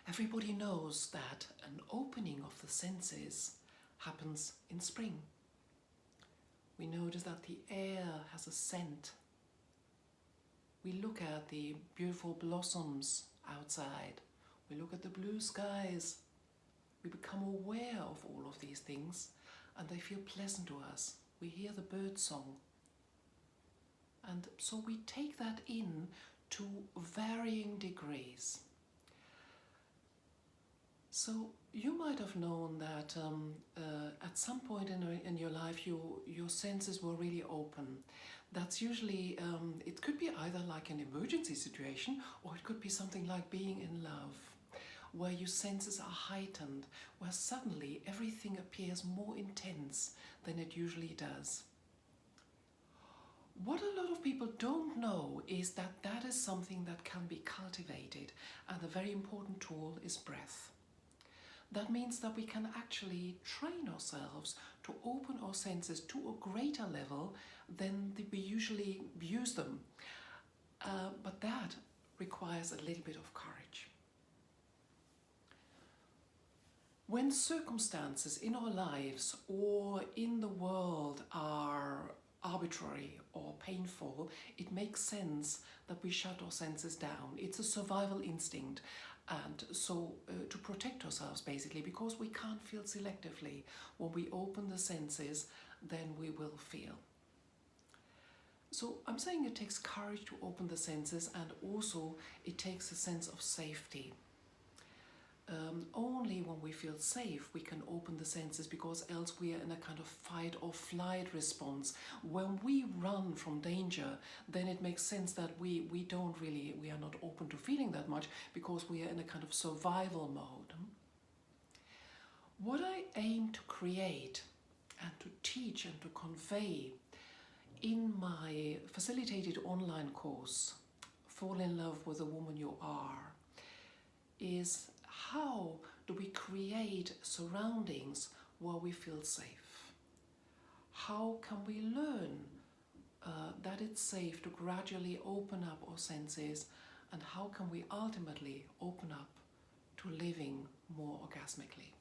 Everybody knows that an opening of the senses happens in spring. We notice that the air has a scent. We look at the beautiful blossoms outside. We look at the blue skies. We become aware of all of these things and they feel pleasant to us. We hear the bird song. And so we take that in to varying degrees. So you might have known that at some point in your life your senses were really open. That's usually, it could be either like an emergency situation or it could be something like being in love, where your senses are heightened, where suddenly everything appears more intense than it usually does. What a lot of people don't know is that that is something that can be cultivated, and a very important tool is breath. That means that we can actually train ourselves to open our senses to a greater level than we usually use them. But that requires a little bit of courage. When circumstances in our lives or in the world are arbitrary or painful, it makes sense that we shut our senses down. It's a survival instinct. And so to protect ourselves basically, because we can't feel selectively. When we open the senses, then we will feel. So I'm saying it takes courage to open the senses, and also it takes a sense of safety. Only when we feel safe we can open the senses, because else we are in a kind of fight or flight response. When we run from danger, then it makes sense that we are not open to feeling that much, because we are in a kind of survival mode. What I aim to create and to teach and to convey in my facilitated online course, Fall in Love with the Woman You Are, is how do we create surroundings where we feel safe? How can we learn that it's safe to gradually open up our senses, and how can we ultimately open up to living more orgasmically?